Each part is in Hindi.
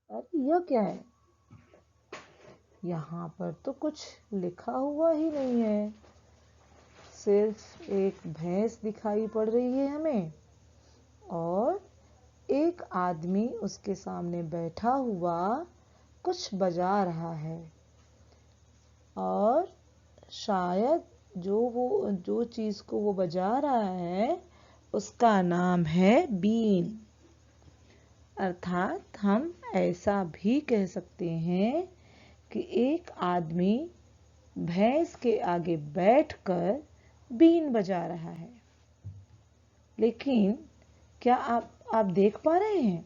अरे यह क्या है? यहाँ पर तो कुछ लिखा हुआ ही नहीं है, सिर्फ एक भैंस दिखाई पड़ रही है हमें और एक आदमी उसके सामने बैठा हुआ कुछ बजा रहा है। और शायद जो चीज को वो बजा रहा है उसका नाम है बीन। अर्थात हम ऐसा भी कह सकते हैं कि एक आदमी भैंस के आगे बैठकर बीन बजा रहा है। लेकिन क्या आप देख पा रहे हैं?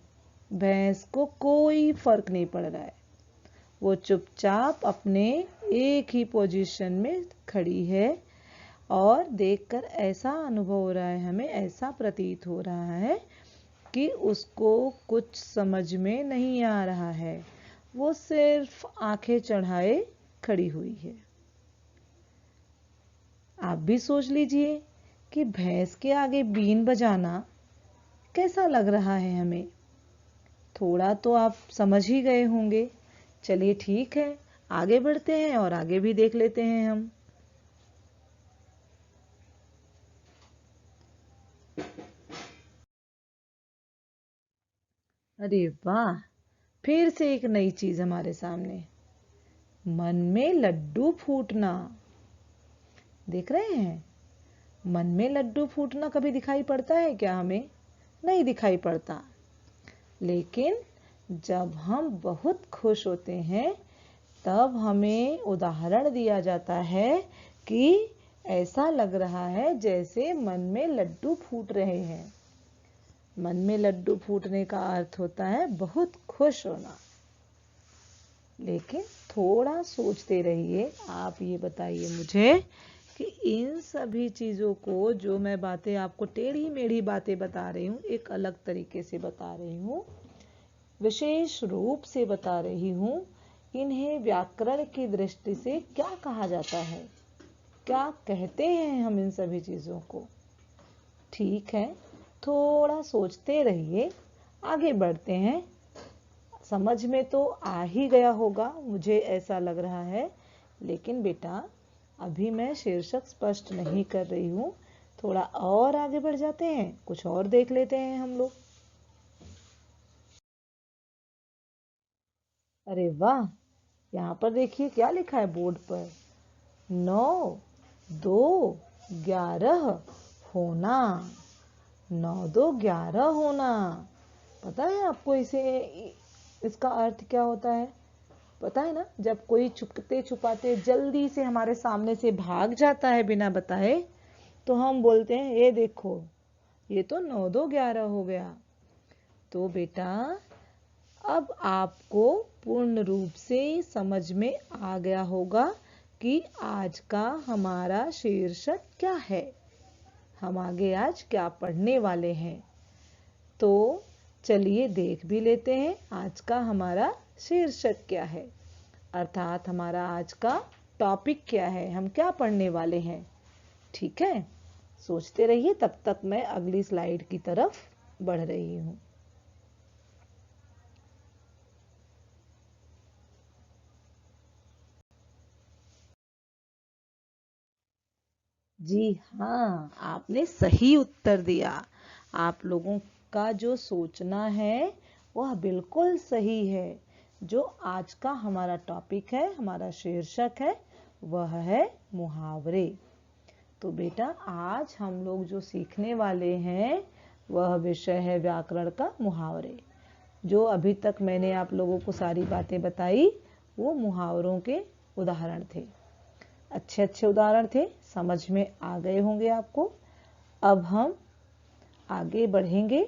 भैंस को कोई फर्क नहीं पड़ रहा है। वो चुपचाप अपने एक ही पोजीशन में खड़ी है और देखकर ऐसा अनुभव हो रहा है, हमें ऐसा प्रतीत हो रहा है कि उसको कुछ समझ में नहीं आ रहा है। वो सिर्फ आंखें चढ़ाए खड़ी हुई है। आप भी सोच लीजिए कि भैंस के आगे बीन बजाना कैसा लग रहा है हमें। थोड़ा तो आप समझ ही गए होंगे। चलिए ठीक है, आगे बढ़ते हैं और आगे भी देख लेते हैं हम। अरे वाह, फिर से एक नई चीज हमारे सामने। मन में लड्डू फूटना। देख रहे हैं? मन में लड्डू फूटना कभी दिखाई पड़ता है क्या हमें? नहीं दिखाई पड़ता। लेकिन जब हम बहुत खुश होते हैं तब हमें उदाहरण दिया जाता है कि ऐसा लग रहा है जैसे मन में लड्डू फूट रहे हैं। मन में लड्डू फूटने का अर्थ होता है बहुत खुश होना। लेकिन थोड़ा सोचते रहिए। आप ये बताइए मुझे कि इन सभी चीज़ों को, जो मैं बातें आपको टेढ़ी मेढ़ी बातें बता रही हूँ, एक अलग तरीके से बता रही हूँ, विशेष रूप से बता रही हूँ, इन्हें व्याकरण की दृष्टि से क्या कहा जाता है? क्या कहते हैं हम इन सभी चीज़ों को? ठीक है, थोड़ा सोचते रहिए, आगे बढ़ते हैं। समझ में तो आ ही गया होगा, मुझे ऐसा लग रहा है। लेकिन बेटा, अभी मैं शीर्षक स्पष्ट नहीं कर रही हूँ। थोड़ा और आगे बढ़ जाते हैं, कुछ और देख लेते हैं हम लोग। अरे वाह, यहाँ पर देखिए क्या लिखा है बोर्ड पर। 9, 2, 11 होना। 9, 2, 11 होना। पता है आपको इसका अर्थ क्या होता है? पता है ना, जब कोई छुपते छुपाते जल्दी से हमारे सामने से भाग जाता है बिना बताए, तो हम बोलते हैं ये देखो, ये तो 9, 2, 11 हो गया। तो बेटा, अब आपको पूर्ण रूप से समझ में आ गया होगा कि आज का हमारा शीर्षक क्या है। हम आगे आज क्या पढ़ने वाले हैं। तो चलिए देख भी लेते हैं आज का हमारा शीर्षक क्या है, अर्थात हमारा आज का टॉपिक क्या है, हम क्या पढ़ने वाले हैं। ठीक है, सोचते रहिए, तब तक मैं अगली स्लाइड की तरफ बढ़ रही हूँ। जी हाँ, आपने सही उत्तर दिया। आप लोगों का जो सोचना है वह बिल्कुल सही है। जो आज का हमारा टॉपिक है, हमारा शीर्षक है, वह है मुहावरे। तो बेटा, आज हम लोग जो सीखने वाले हैं वह विषय है व्याकरण का मुहावरे। जो अभी तक मैंने आप लोगों को सारी बातें बताई वो मुहावरों के उदाहरण थे। अच्छे अच्छे उदाहरण थे, समझ में आ गए होंगे आपको। अब हम आगे बढ़ेंगे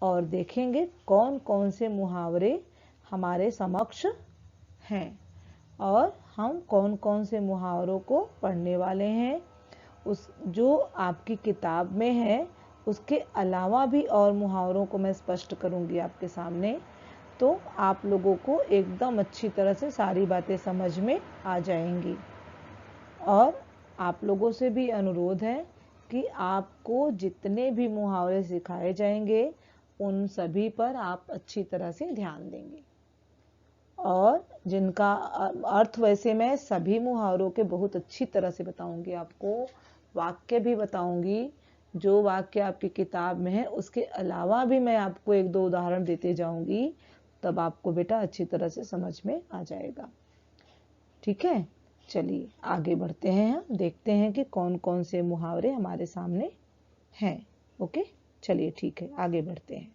और देखेंगे कौन कौन से मुहावरे हमारे समक्ष हैं और हम कौन कौन से मुहावरों को पढ़ने वाले हैं। उस जो आपकी किताब में है उसके अलावा भी और मुहावरों को मैं स्पष्ट करूंगी आपके सामने, तो आप लोगों को एकदम अच्छी तरह से सारी बातें समझ में आ जाएंगी। और आप लोगों से भी अनुरोध है कि आपको जितने भी मुहावरे सिखाए जाएंगे उन सभी पर आप अच्छी तरह से ध्यान देंगे। और जिनका अर्थ वैसे मैं सभी मुहावरों के बहुत अच्छी तरह से बताऊंगी, आपको वाक्य भी बताऊंगी, जो वाक्य आपकी किताब में है उसके अलावा भी मैं आपको एक दो उदाहरण देते जाऊंगी, तब आपको बेटा अच्छी तरह से समझ में आ जाएगा। ठीक है, चलिए आगे बढ़ते हैं, हम देखते हैं कि कौन कौन से मुहावरे हमारे सामने हैं। ओके, चलिए ठीक है, आगे बढ़ते हैं।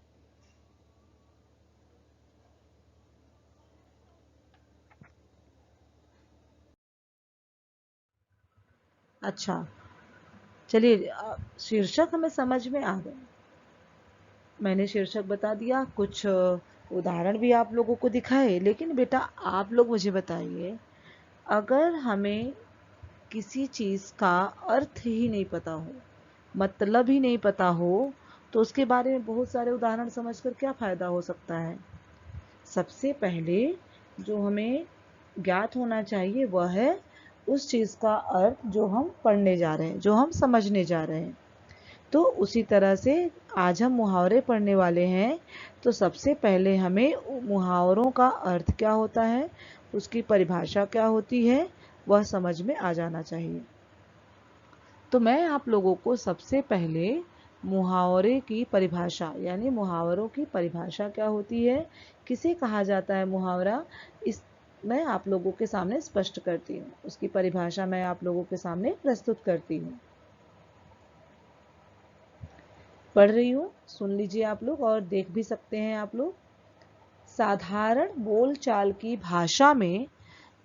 अच्छा, चलिए शीर्षक हमें समझ में आ गए। मैंने शीर्षक बता दिया, कुछ उदाहरण भी आप लोगों को दिखाए, लेकिन बेटा आप लोग मुझे बताइए, अगर हमें किसी चीज़ का अर्थ ही नहीं पता हो, मतलब ही नहीं पता हो, तो उसके बारे में बहुत सारे उदाहरण समझकर क्या फ़ायदा हो सकता है। सबसे पहले जो हमें ज्ञात होना चाहिए वह है उस चीज़ का अर्थ जो हम पढ़ने जा रहे हैं, जो हम समझने जा रहे हैं। तो उसी तरह से आज हम मुहावरे पढ़ने वाले हैं, तो सबसे पहले हमें मुहावरों का अर्थ क्या होता है, उसकी परिभाषा क्या होती है, वह समझ में आ जाना चाहिए। तो मैं आप लोगों को सबसे पहले मुहावरे की परिभाषा, यानी मुहावरों की परिभाषा क्या होती है, किसे कहा जाता है मुहावरा, इस मैं आप लोगों के सामने स्पष्ट करती हूँ। उसकी परिभाषा मैं आप लोगों के सामने प्रस्तुत करती हूँ। पढ़ रही हूँ, सुन लीजिए आप लोग और देख भी सकते हैं आप लोग। साधारण बोलचाल की भाषा में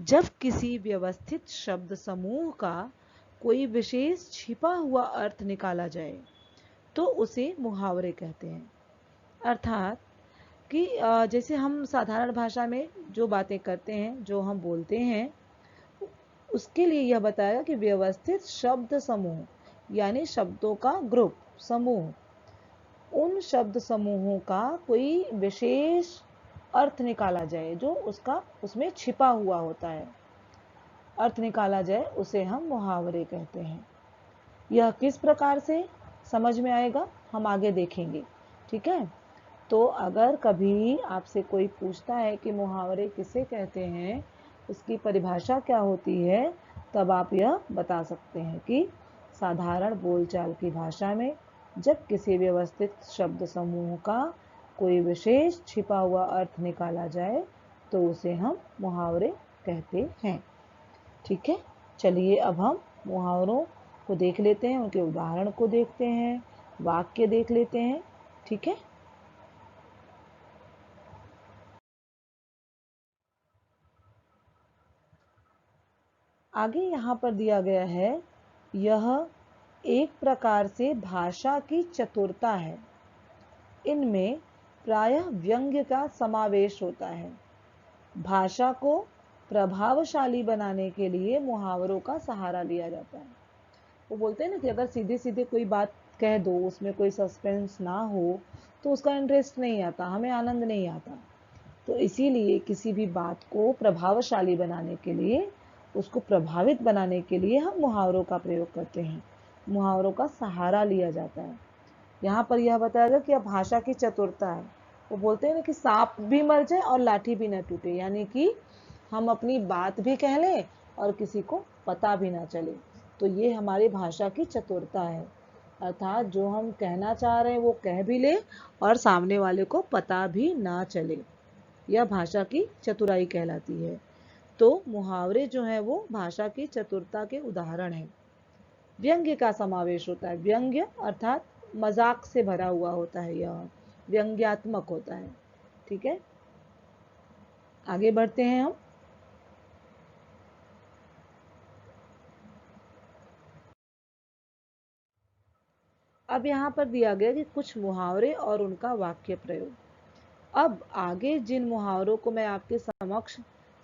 जब किसी व्यवस्थित शब्द समूह का कोई विशेष छिपा हुआ अर्थ निकाला जाए तो उसे मुहावरे कहते हैं। अर्थात कि जैसे हम साधारण भाषा में जो बातें करते हैं, जो हम बोलते हैं, उसके लिए यह बताया कि व्यवस्थित शब्द समूह, यानी शब्दों का ग्रुप, समूह, उन शब्द समूहों का कोई विशेष अर्थ निकाला जाए जो उसमें छिपा हुआ होता है, अर्थ निकाला जाए, उसे हम मुहावरे कहते हैं। यह किस प्रकार से समझ में आएगा हम आगे देखेंगे। ठीक है, तो अगर कभी आपसे कोई पूछता है कि मुहावरे किसे कहते हैं, उसकी परिभाषा क्या होती है, तब आप यह बता सकते हैं कि साधारण बोलचाल की भाषा में जब किसी व्यवस्थित शब्द समूह का कोई विशेष छिपा हुआ अर्थ निकाला जाए तो उसे हम मुहावरे कहते हैं। ठीक है, चलिए अब हम मुहावरों को देख लेते हैं, उनके उदाहरण को देखते हैं, वाक्य देख लेते हैं। ठीक है, आगे यहाँ पर दिया गया है, यह एक प्रकार से भाषा की चतुरता है, इनमें प्रायः व्यंग्य का समावेश होता है। भाषा को प्रभावशाली बनाने के लिए मुहावरों का सहारा लिया जाता है। वो बोलते हैं ना कि अगर सीधे सीधे कोई बात कह दो, उसमें कोई सस्पेंस ना हो, तो उसका इंटरेस्ट नहीं आता, हमें आनंद नहीं आता। तो इसीलिए किसी भी बात को प्रभावशाली बनाने के लिए, उसको प्रभावित बनाने के लिए हम मुहावरों का प्रयोग करते हैं, मुहावरों का सहारा लिया जाता है। यहाँ पर यह बताया गया कि अब भाषा की चतुरता है। वो बोलते हैं ना कि सांप भी मर जाए और लाठी भी न टूटे, यानी कि हम अपनी बात भी कह लें और किसी को पता भी ना चले। तो ये हमारी भाषा की चतुरता है, अर्थात जो हम कहना चाह रहे हैं वो कह भी ले और सामने वाले को पता भी ना चले। यह भाषा की चतुराई कहलाती है। तो मुहावरे जो है वो भाषा की चतुरता के उदाहरण हैं। व्यंग्य का समावेश होता है, व्यंग्य अर्थात मजाक से भरा हुआ होता है, यह व्यंग्यात्मक होता है। ठीक है, आगे बढ़ते हैं हम। अब यहाँ पर दिया गया कि कुछ मुहावरे और उनका वाक्य प्रयोग। अब आगे जिन मुहावरों को मैं आपके समक्ष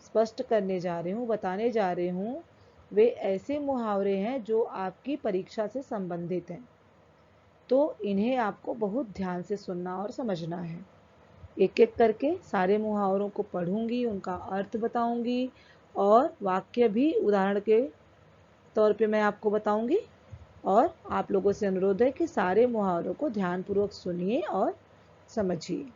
स्पष्ट करने जा रही हूँ, बताने जा रही हूँ, वे ऐसे मुहावरे हैं जो आपकी परीक्षा से संबंधित हैं। तो इन्हें आपको बहुत ध्यान से सुनना और समझना है। एक एक करके सारे मुहावरों को पढ़ूंगी, उनका अर्थ बताऊंगी और वाक्य भी उदाहरण के तौर पे मैं आपको बताऊंगी। और आप लोगों से अनुरोध है कि सारे मुहावरों को ध्यानपूर्वक सुनिए और समझिए।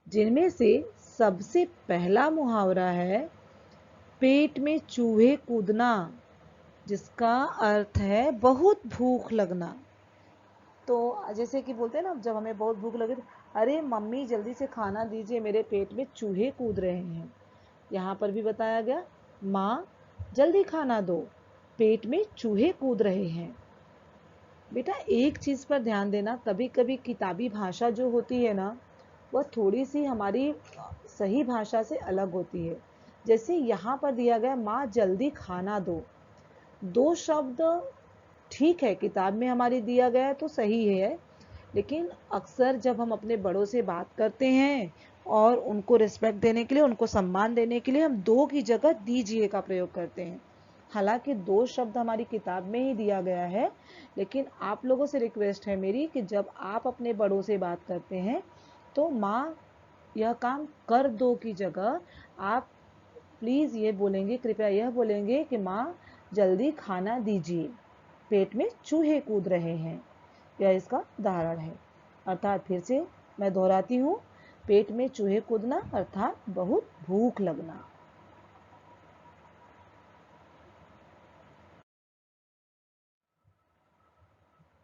जिनमें से सबसे पहला मुहावरा है पेट में चूहे कूदना, जिसका अर्थ है बहुत भूख लगना। तो जैसे कि बोलते हैं ना, जब हमें बहुत भूख लगे तो अरे मम्मी जल्दी से खाना दीजिए, मेरे पेट में चूहे कूद रहे हैं। यहाँ पर भी बताया गया, माँ जल्दी खाना दो, पेट में चूहे कूद रहे हैं। बेटा एक चीज़ पर ध्यान देना, कभी कभी किताबी भाषा जो होती है ना, वह थोड़ी सी हमारी सही भाषा से अलग होती है। जैसे यहाँ पर दिया गया, माँ जल्दी खाना दो। दो शब्द ठीक है, किताब में हमारी दिया गया है तो सही है, लेकिन अक्सर जब हम अपने बड़ों से बात करते हैं और उनको रिस्पेक्ट देने के लिए, उनको सम्मान देने के लिए हम दो की जगह दीजिए का प्रयोग करते हैं। हालांकि दो शब्द हमारी किताब में ही दिया गया है, लेकिन आप लोगों से रिक्वेस्ट है मेरी कि जब आप अपने बड़ों से बात करते हैं तो माँ यह काम कर दो की जगह आप प्लीज़ ये बोलेंगे, कृपया यह बोलेंगे कि माँ जल्दी खाना दीजिए, पेट में चूहे कूद रहे हैं। यह इसका उदाहरण है। अर्थात फिर से मैं दोहराती हूँ, पेट में चूहे कूदना अर्थात बहुत भूख लगना।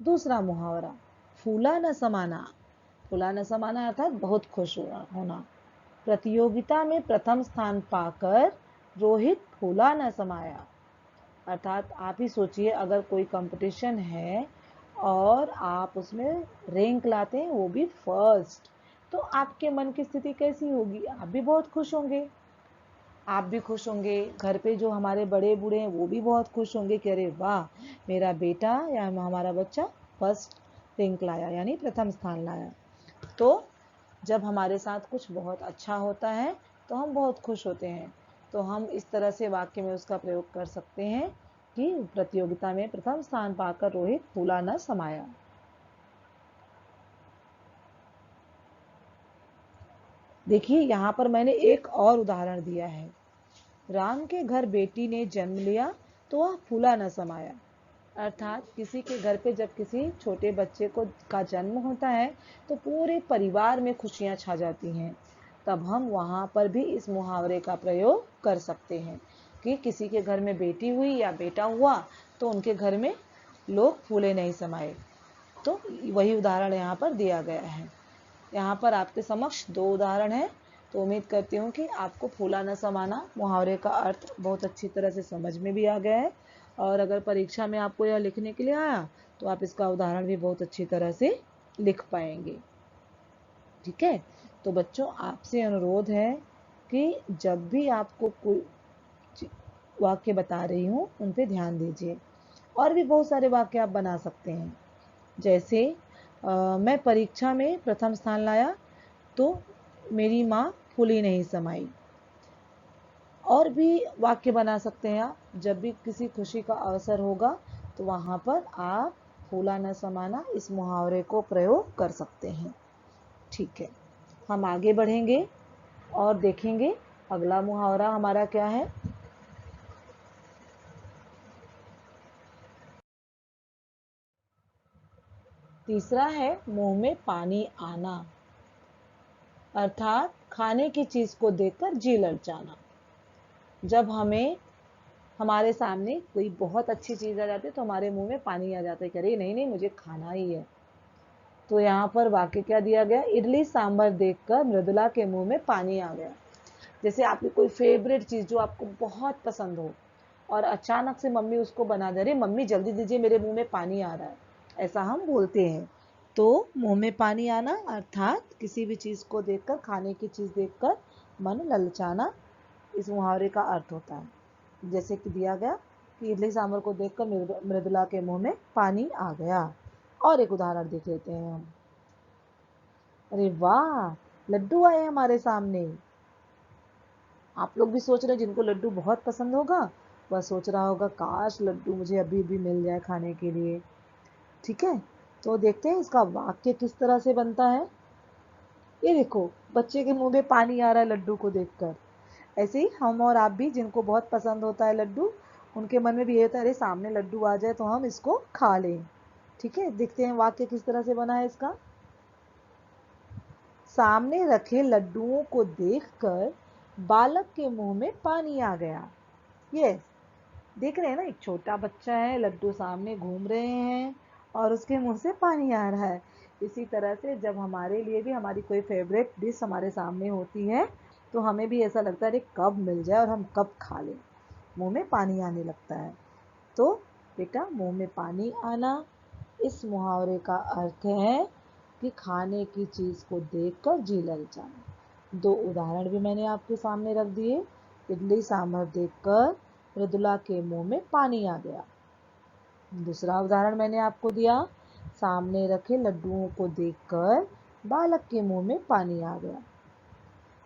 दूसरा मुहावरा, फूला न समाना। फूला न समाना अर्थात बहुत खुश होना। प्रतियोगिता में प्रथम स्थान पाकर रोहित फूला न समाया। अर्थात आप ही सोचिए, अगर कोई कंपटीशन है और आप उसमें रैंक लाते हैं, वो भी फर्स्ट, तो आपके मन की स्थिति कैसी होगी? आप भी बहुत खुश होंगे। आप भी खुश होंगे, घर पे जो हमारे बड़े बूढ़े हैं वो भी बहुत खुश होंगे कि अरे वाह, मेरा बेटा या हमारा बच्चा फर्स्ट रैंक लाया, यानी प्रथम स्थान लाया। तो जब हमारे साथ कुछ बहुत अच्छा होता है तो हम बहुत खुश होते हैं। तो हम इस तरह से वाक्य में उसका प्रयोग कर सकते हैं कि प्रतियोगिता में प्रथम स्थान पाकर रोहित फूला न समाया। देखिए यहाँ पर मैंने एक और उदाहरण दिया है, राम के घर बेटी ने जन्म लिया तो वह फूला न समाया। अर्थात किसी के घर पे जब किसी छोटे बच्चे का जन्म होता है तो पूरे परिवार में खुशियां छा जाती हैं। तब हम वहाँ पर भी इस मुहावरे का प्रयोग कर सकते हैं कि किसी के घर में बेटी हुई या बेटा हुआ तो उनके घर में लोग फूले नहीं समाये। तो वही उदाहरण यहाँ पर दिया गया है। यहाँ पर आपके समक्ष दो उदाहरण हैं। तो उम्मीद करती हूँ कि आपको फूला न समाना मुहावरे का अर्थ बहुत अच्छी तरह से समझ में भी आ गया है, और अगर परीक्षा में आपको यह लिखने के लिए आया तो आप इसका उदाहरण भी बहुत अच्छी तरह से लिख पाएंगे। ठीक है, तो बच्चों आपसे अनुरोध है कि जब भी आपको कोई वाक्य बता रही हूँ उन पे ध्यान दीजिए। और भी बहुत सारे वाक्य आप बना सकते हैं, जैसे मैं परीक्षा में प्रथम स्थान लाया तो मेरी माँ फूली नहीं समाई। और भी वाक्य बना सकते हैं आप, जब भी किसी खुशी का अवसर होगा तो वहाँ पर आप फूला न समाना इस मुहावरे को प्रयोग कर सकते हैं। ठीक है, हम आगे बढ़ेंगे और देखेंगे अगला मुहावरा हमारा क्या है। तीसरा है मुंह में पानी आना, अर्थात खाने की चीज को देखकर जी ललचाना। जब हमारे सामने कोई बहुत अच्छी चीज आ जाती है तो हमारे मुंह में पानी आ जाता है कि अरे नहीं नहीं मुझे खाना ही है। तो यहाँ पर वाक्य क्या दिया गया, इडली सांभर देखकर मृदुला के मुंह में पानी आ गया। जैसे आपकी कोई फेवरेट चीज जो आपको बहुत पसंद हो और अचानक से मम्मी उसको बना दे, अरे मम्मी जल्दी दीजिए मेरे मुंह में पानी आ रहा है, ऐसा हम बोलते हैं। तो मुंह में पानी आना अर्थात किसी भी चीज को देखकर, खाने की चीज देखकर मन ललचाना, इस मुहावरे का अर्थ होता है। जैसे कि दिया गया कि इडली सांभर को देखकर मृदुला के मुंह में पानी आ गया। और एक उदाहरण देख लेते हैं हम। अरे वाह, लड्डू आए हमारे सामने। आप लोग भी सोच रहे हैं, जिनको लड्डू बहुत पसंद होगा वह सोच रहा होगा काश लड्डू मुझे अभी भी मिल जाए खाने के लिए। ठीक है, तो देखते हैं इसका वाक्य किस तरह से बनता है। ये देखो, बच्चे के मुंह में पानी आ रहा है लड्डू को देखकर। ऐसे ही हम और आप भी, जिनको बहुत पसंद होता है लड्डू, उनके मन में भी ये होता है अरे सामने लड्डू आ जाए तो हम इसको खा लें। ठीक है, देखते हैं वाक्य किस तरह से बना है इसका। सामने रखे लड्डुओं को देखकर बालक के मुंह में पानी आ गया। यस, देख रहे हैं ना, एक छोटा बच्चा है, लड्डू सामने घूम रहे हैं और उसके मुंह से पानी आ रहा है। इसी तरह से जब हमारे लिए भी हमारी कोई फेवरेट डिश हमारे सामने होती है तो हमें भी ऐसा लगता है अरे कब मिल जाए और हम कब खा लें, मुंह में पानी आने लगता है। तो बेटा, मुंह में पानी आना, इस मुहावरे का अर्थ है कि खाने की चीज़ को देखकर जी लग जाना। 2 उदाहरण भी मैंने आपके सामने रख दिए। इडली सांभर देखकर मृदुला के मुंह में पानी आ गया। दूसरा उदाहरण मैंने आपको दिया, सामने रखे लड्डुओं को देखकर बालक के मुंह में पानी आ गया।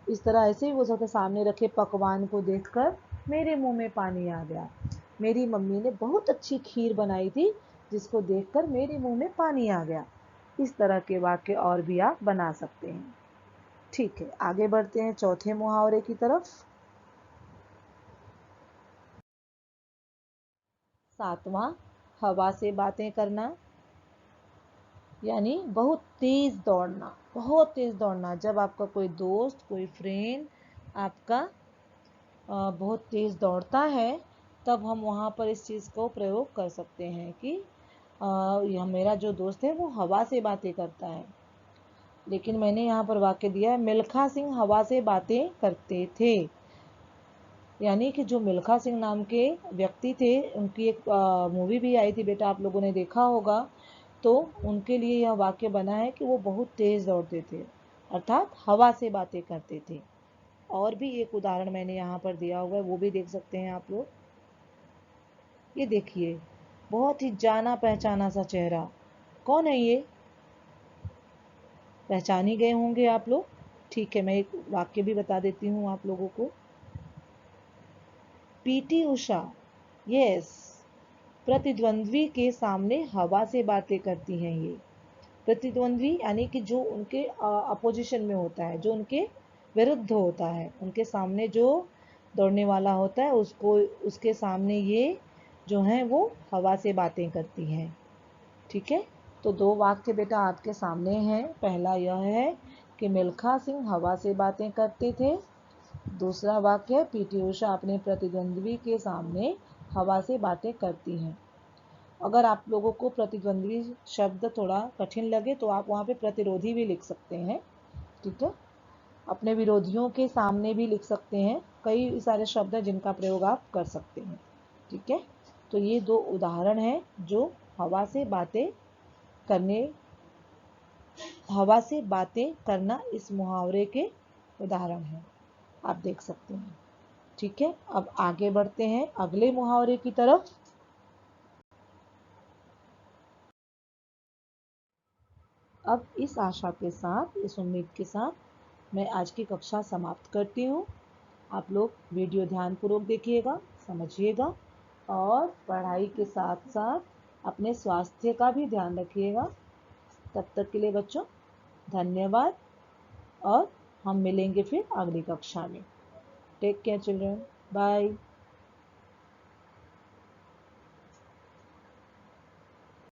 इस तरह ऐसे ही हो सकता है, सामने रखे पकवान को देखकर मेरे मुंह में पानी आ गया। मेरी मम्मी ने बहुत अच्छी खीर बनाई थी जिसको देखकर मेरे मुंह में पानी आ गया। इस तरह के वाक्य और भी आप बना सकते हैं। ठीक है, आगे बढ़ते हैं चौथे मुहावरे की तरफ। 7वां, हवा से बातें करना, यानी बहुत तेज दौड़ना। बहुत तेज दौड़ना, जब आपका कोई दोस्त, कोई फ्रेंड आपका बहुत तेज दौड़ता है तब हम वहाँ पर इस चीज़ को प्रयोग कर सकते हैं कि यह मेरा जो दोस्त है वो हवा से बातें करता है। लेकिन मैंने यहाँ पर वाक्य दिया है, मिल्खा सिंह हवा से बातें करते थे। यानी कि जो मिल्खा सिंह नाम के व्यक्ति थे, उनकी एक मूवी भी आई थी बेटा, आप लोगों ने देखा होगा। तो उनके लिए यह वाक्य बना है कि वो बहुत तेज दौड़ते थे, अर्थात हवा से बातें करते थे। और भी एक उदाहरण मैंने यहाँ पर दिया हुआ है, वो भी देख सकते हैं आप लोग। ये देखिए, बहुत ही जाना पहचाना सा चेहरा, कौन है ये? पहचान ही गए होंगे आप लोग। ठीक है, मैं एक वाक्य भी बता देती हूँ आप लोगों को। पीटी उषा, यस, प्रतिद्वंद्वी के सामने हवा से बातें करती हैं ये। प्रतिद्वंद्वी यानी कि जो उनके अपोजिशन में होता है, जो उनके विरुद्ध होता है, उनके सामने जो दौड़ने वाला होता है उसको, उसके सामने ये जो हैं वो हवा से बातें करती हैं। ठीक है, तो 2 वाक्य बेटा आपके सामने हैं। पहला यह है कि मिल्खा सिंह हवा से बातें करते थे। दूसरा वाक्य, पीटी उषा अपने प्रतिद्वंद्वी के सामने हवा से बातें करती हैं। अगर आप लोगों को प्रतिद्वंद्वी शब्द थोड़ा कठिन लगे तो आप वहाँ पे प्रतिरोधी भी लिख सकते हैं। ठीक है, अपने विरोधियों के सामने भी लिख सकते हैं। कई सारे शब्द हैं जिनका प्रयोग आप कर सकते हैं। ठीक है, तो ये 2 उदाहरण हैं जो हवा से बातें करना इस मुहावरे के उदाहरण हैं, आप देख सकते हैं। ठीक है, अब आगे बढ़ते हैं अगले मुहावरे की तरफ। अब इस आशा के साथ, इस उम्मीद के साथ मैं आज की कक्षा समाप्त करती हूँ। आप लोग वीडियो ध्यानपूर्वक देखिएगा, समझिएगा और पढ़ाई के साथ साथ अपने स्वास्थ्य का भी ध्यान रखिएगा। तब तक के लिए बच्चों धन्यवाद और हम मिलेंगे फिर अगली कक्षा में। Take care children, bye.